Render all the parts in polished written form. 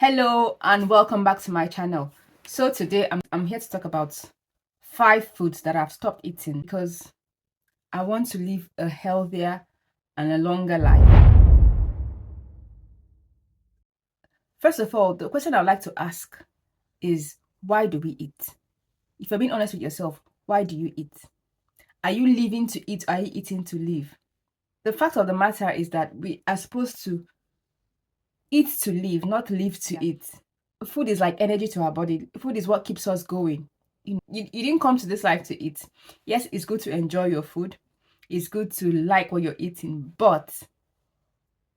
Hello and welcome back to my channel. So today I'm here to talk about 5 foods that I've stopped eating because I want to live a healthier and a longer life. First of all, the question I'd like to ask is, why do we eat? If you're being honest with yourself, why do you eat? Are you living to eat? Or are you eating to live? The fact of the matter is that we are supposed to eat to live, not live to eat. Food is like energy to our body. Food is what keeps us going. You didn't come to this life to eat. Yes, it's good to enjoy your food. It's good to like what you're eating. But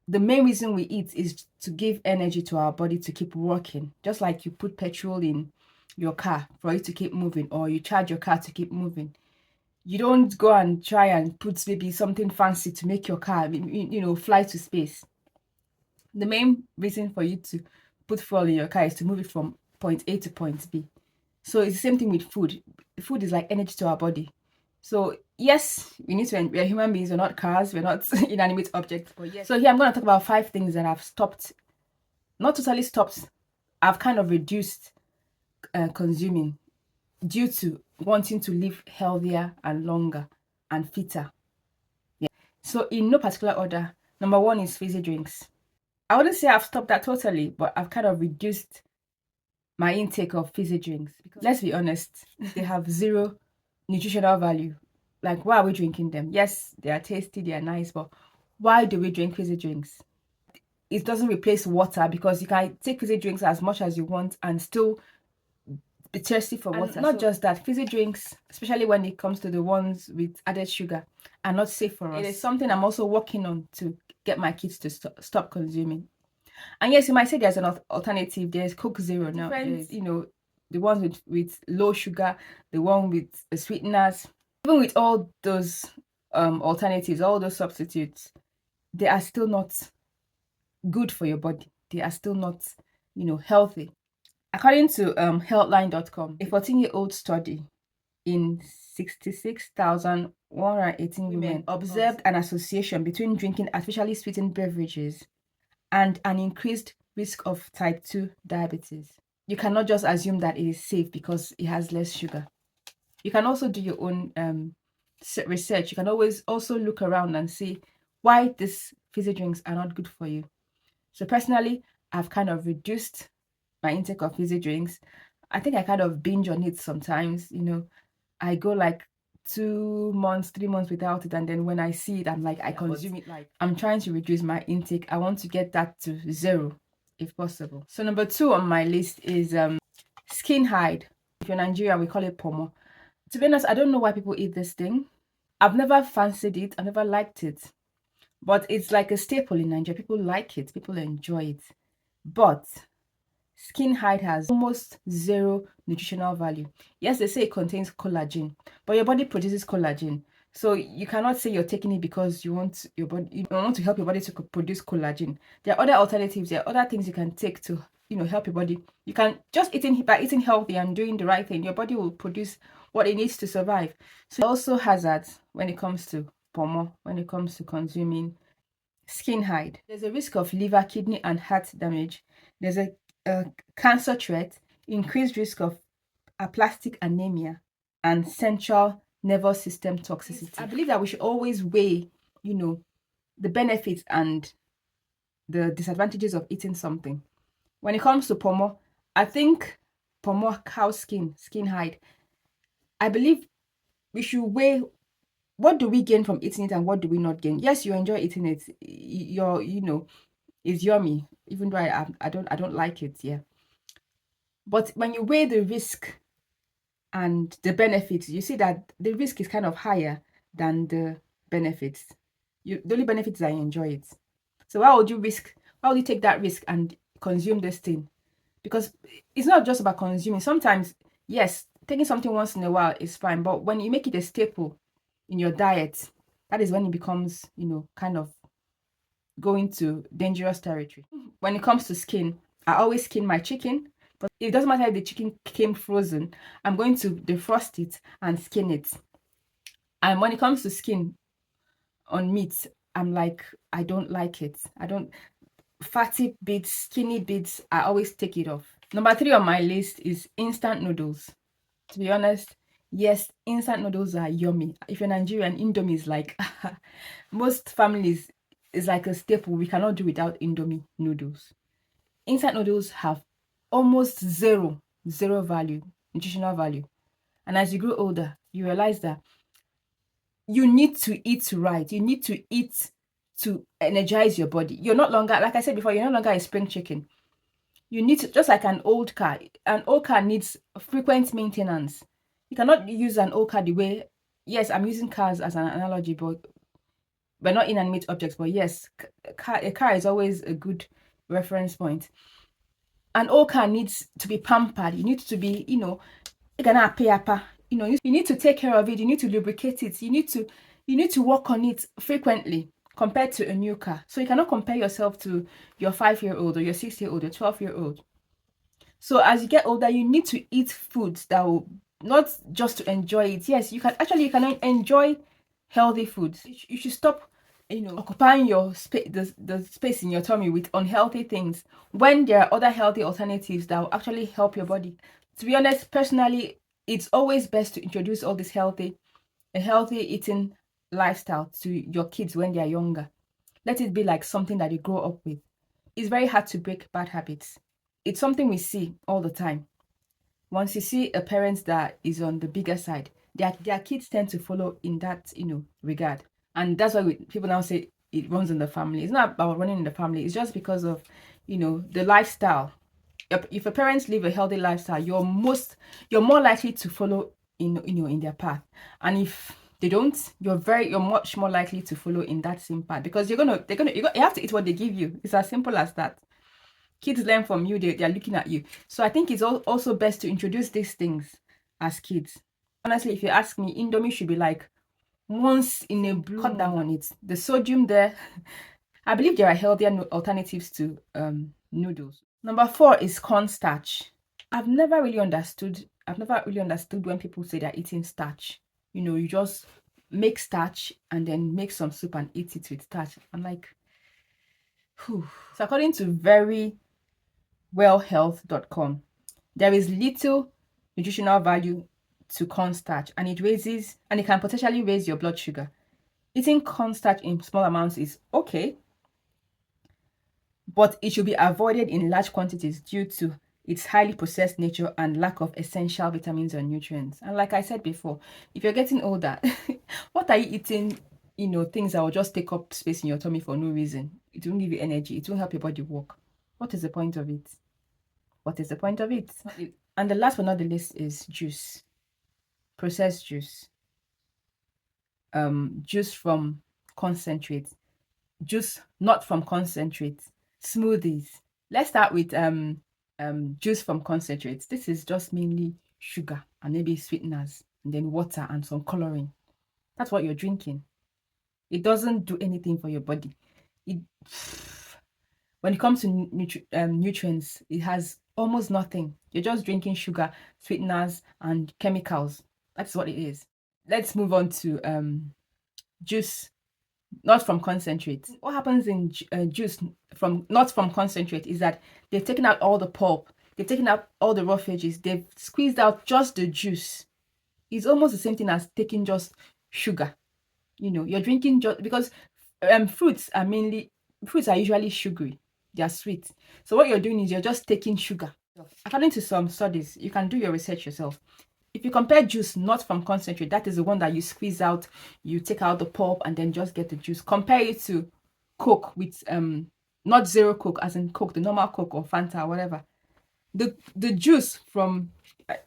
the main reason we eat is to give energy to our body to keep working. Just like you put petrol in your car for it to keep moving, or you charge your car to keep moving. You don't go and try and put maybe something fancy to make your car, fly to space. The main reason for you to put fuel in your car is to move it from point A to point B. So it's the same thing with food. Food is like energy to our body. So yes, we need to. We're human beings. We're not cars. We're not inanimate objects. But yes. So here I'm going to talk about 5 things that I've stopped. Not totally stopped. I've kind of reduced consuming due to wanting to live healthier and longer and fitter. Yeah. So in no particular order, number 1 is fizzy drinks. I wouldn't say I've stopped that totally, but I've kind of reduced my intake of fizzy drinks. Because let's be honest, they have zero nutritional value. Like, why are we drinking them? Yes, they are tasty, they are nice, but why do we drink fizzy drinks? It doesn't replace water, because you can take fizzy drinks as much as you want and still be thirsty for water. Not just that, fizzy drinks, especially when it comes to the ones with added sugar, are not safe for us. It is something I'm also working on to get my kids to stop consuming. And yes, you might say there's an alternative. There's Coke Zero now. There's, the ones with low sugar, the one with the sweeteners. Even with all those alternatives, all those substitutes, they are still not good for your body. They are still not, healthy. According to healthline.com, a 14-year-old study in 66,118 women observed an association between drinking artificially sweetened beverages and an increased risk of type 2 diabetes. You cannot just assume that it is safe because it has less sugar. You can also do your own research. You can always also look around and see why these fizzy drinks are not good for you. So personally, I've kind of reduced my intake of fizzy drinks. I think I kind of binge on it sometimes. I go like 2 months, 3 months without it, and then when I see it, I'm like, I consume it. Like, I'm trying to reduce my intake. I want to get that to 0 if possible. So number 2 on my list is skin hide. If you're Nigerian, we call it Pomo. To be honest, I don't know why people eat this thing. I've never fancied it. I've never liked it. But it's like a staple in Nigeria. People like it. People enjoy it. But skin hide has almost 0 nutritional value. Yes, they say it contains collagen, but your body produces collagen. So you cannot say you're taking it because you want to help your body to produce collagen. There are other alternatives. There are other things you can take to help your body. You can just by eating healthy and doing the right thing, your body will produce what it needs to survive. So also hazards when it comes to Pomo, when it comes to consuming skin hide. There's a risk of liver, kidney, and heart damage. There's a cancer threat, increased risk of aplastic anemia, and central nervous system toxicity. I believe that we should always weigh, the benefits and the disadvantages of eating something. When it comes to Pomo, I think Pomo cow skin hide, I believe we should weigh what do we gain from eating it and what do we not gain. Yes, you enjoy eating it. It's yummy, even though I don't like it, yeah. But when you weigh the risk and the benefits, you see that the risk is kind of higher than the benefits. The only benefits is I enjoy it. So why would you take that risk and consume this thing? Because it's not just about consuming. Sometimes, yes, taking something once in a while is fine, but when you make it a staple in your diet, that is when it becomes, kind of going to dangerous territory. When it comes to skin, I always skin my chicken. But it doesn't matter if the chicken came frozen, I'm going to defrost it and skin it. And when it comes to skin on meat, I'm like, I don't like it. fatty bits, skinny bits, I always take it off. Number 3 on my list is instant noodles. To be honest, yes, instant noodles are yummy. If you're Nigerian, Indomie is like most families is like a staple. We cannot do without Indomie noodles. Instant noodles have almost zero value, nutritional value. And as you grow older, you realize that you need to eat right. You need to eat to energize your body. You're not longer, like I said before, you're no longer a spring chicken. You need to, just like an old car needs frequent maintenance. You cannot use an old car the way, yes, I'm using cars as an analogy, but we're not inanimate objects. But yes, a car is always a good reference point. An old car needs to be pampered. You need to be, you need to take care of it. You need to lubricate it. You need to work on it frequently compared to a new car. So you cannot compare yourself to your 5-year-old or your 6-year-old or 12-year-old. So as you get older, you need to eat foods that will not just to enjoy it. Yes, you can enjoy healthy foods. You should stop, occupying your the space in your tummy with unhealthy things when there are other healthy alternatives that will actually help your body. To be honest, personally, it's always best to introduce all this healthy eating lifestyle to your kids when they are younger. Let it be like something that they grow up with. It's very hard to break bad habits. It's something we see all the time. Once you see a parent that is on the bigger side, their kids tend to follow in that regard. And that's why people now say it runs in the family. It's not about running in the family. It's just because of the lifestyle. If a parents live a healthy lifestyle, you're more likely to follow in their path. And if they don't, you're much more likely to follow in that same path, because you have to eat what they give you. It's as simple as that. Kids learn from you. They're looking at you. So I think it's also best to introduce these things as kids. Honestly, if you ask me, Indomie should be like once in a blue. Cut down on it. The sodium there. I believe there are healthier alternatives to noodles. Number 4 is cornstarch. I've never really understood when people say they're eating starch. You just make starch and then make some soup and eat it with starch. I'm like, whew. So according to verywellhealth.com, there is little nutritional value to cornstarch, and it can potentially raise your blood sugar. Eating cornstarch in small amounts is okay, but it should be avoided in large quantities due to its highly processed nature and lack of essential vitamins and nutrients. And like I said before, if you're getting older, what are you eating? Things that will just take up space in your tummy for no reason. It won't give you energy. It won't help your body work. What is the point of it? What is the point of it? And the last but not the least is juice. Processed juice. Juice from concentrate. Juice not from concentrate. Smoothies. Let's start with juice from concentrates. This is just mainly sugar and maybe sweeteners, and then water and some coloring. That's what you're drinking. It doesn't do anything for your body. When it comes to nutrients, it has almost nothing. You're just drinking sugar, sweeteners, and chemicals. That's what it is. Let's move on to juice not from concentrate. What happens in juice not from concentrate is that they've taken out all the pulp, they've taken out all the roughages, they've squeezed out just the juice. It's almost the same thing as taking just sugar. You're drinking just because fruits are usually sugary. They are sweet. So what you're doing is you're just taking sugar. According to some studies, you can do your research yourself. If you compare juice not from concentrate, that is the one that you squeeze out, you take out the pulp and then just get the juice. Compare it to Coke with not zero Coke, as in Coke, the normal Coke or Fanta or whatever. The juice from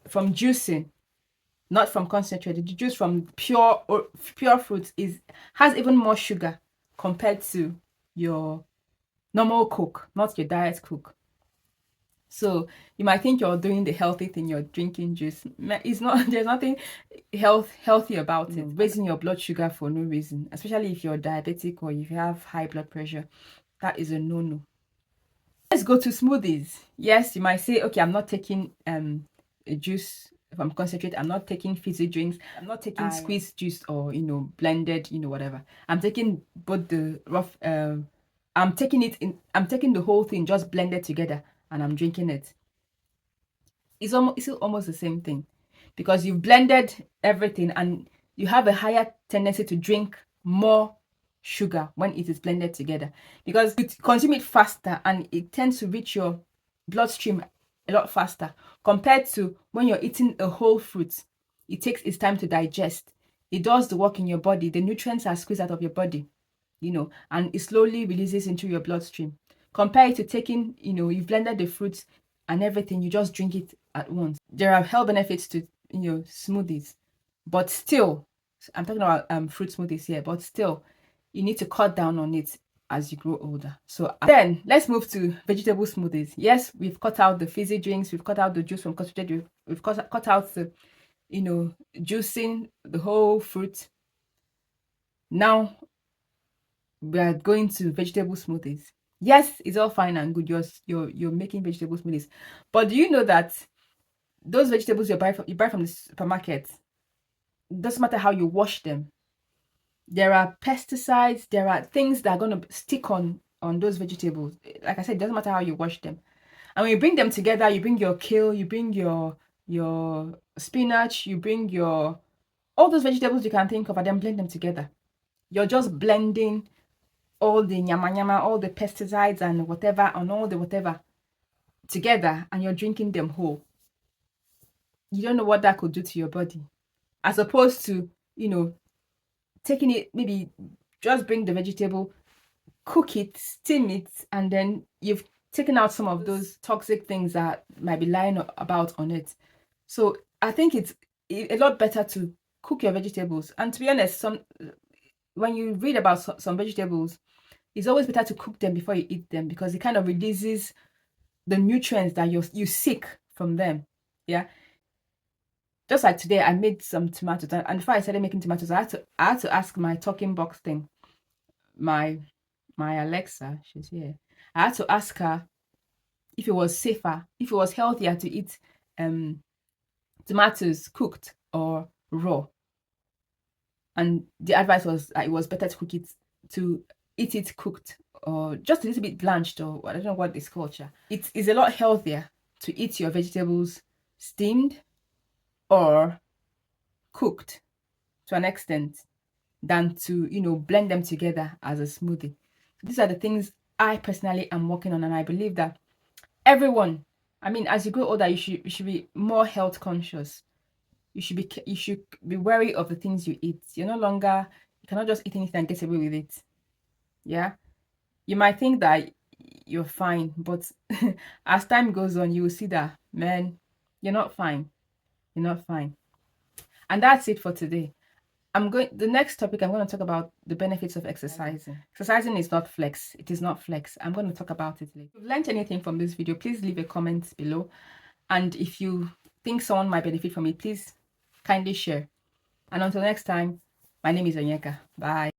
juicing, not from concentrate, the juice from pure fruits has even more sugar compared to your normal Coke, not your diet Coke. So you might think you're doing the healthy thing, you're drinking juice. It's not. There's nothing healthy about it. Raising your blood sugar for no reason, especially if you're diabetic or if you have high blood pressure, that is a no-no. Let's go to smoothies. Yes, you might say, okay, I'm not taking a juice from concentrate. I'm not taking fizzy drinks. I'm not taking squeezed juice or blended, whatever. I'm taking both the rough I'm taking the whole thing just blended together and I'm drinking it. It's almost the same thing, because you've blended everything and you have a higher tendency to drink more sugar when it is blended together, because you consume it faster and it tends to reach your bloodstream a lot faster compared to when you're eating a whole fruit. It takes its time to digest. It does the work in your body. The nutrients are squeezed out of your body, and it slowly releases into your bloodstream. Compare it to taking, you've blended the fruits and everything, you just drink it at once. There are health benefits to, smoothies, but still, I'm talking about fruit smoothies here, but still, you need to cut down on it as you grow older. So then let's move to vegetable smoothies. Yes, we've cut out the fizzy drinks, we've cut out the juice from concentrated, we've cut out the, juicing the whole fruit. Now we are going to vegetable smoothies. Yes, it's all fine and good. You're making vegetable smoothies, but do you know that those vegetables you buy from the supermarket, doesn't matter how you wash them, there are pesticides, there are things that are going to stick on those vegetables. Like I said, it doesn't matter how you wash them. And when you bring them together, you bring your kale, you bring your spinach, you bring your all those vegetables you can think of, and then blend them together. You're just blending all the nyama nyama, all the pesticides and whatever, and all the whatever together, and you're drinking them whole. You don't know what that could do to your body. As opposed to, taking it, maybe just bring the vegetable, cook it, steam it, and then you've taken out some of those toxic things that might be lying about on it. So I think it's a lot better to cook your vegetables. And to be honest, when you read about some vegetables, it's always better to cook them before you eat them, because it kind of releases the nutrients that you seek from them. Yeah. Just like today, I made some tomatoes, and before I started making tomatoes, I had to ask my talking box thing, my Alexa, she's here. I had to ask her if it was safer, if it was healthier to eat tomatoes cooked or raw. And the advice was that it was better to eat it cooked or just a little bit blanched, or I don't know what it's called. It is a lot healthier to eat your vegetables steamed or cooked to an extent than to, blend them together as a smoothie. So these are the things I personally am working on, and I believe that everyone, as you grow older, you should be more health conscious. You should be wary of the things you eat. You cannot just eat anything and get away with it. Yeah. You might think that you're fine, but as time goes on, you will see that, man, you're not fine. You're not fine. And that's it for today. The next topic, I'm going to talk about the benefits of exercising. Exercising is not flex. It is not flex. I'm going to talk about it later. If you've learned anything from this video, please leave a comment below. And if you think someone might benefit from it, please kindly share. And until next time, my name is Onyeka. Bye.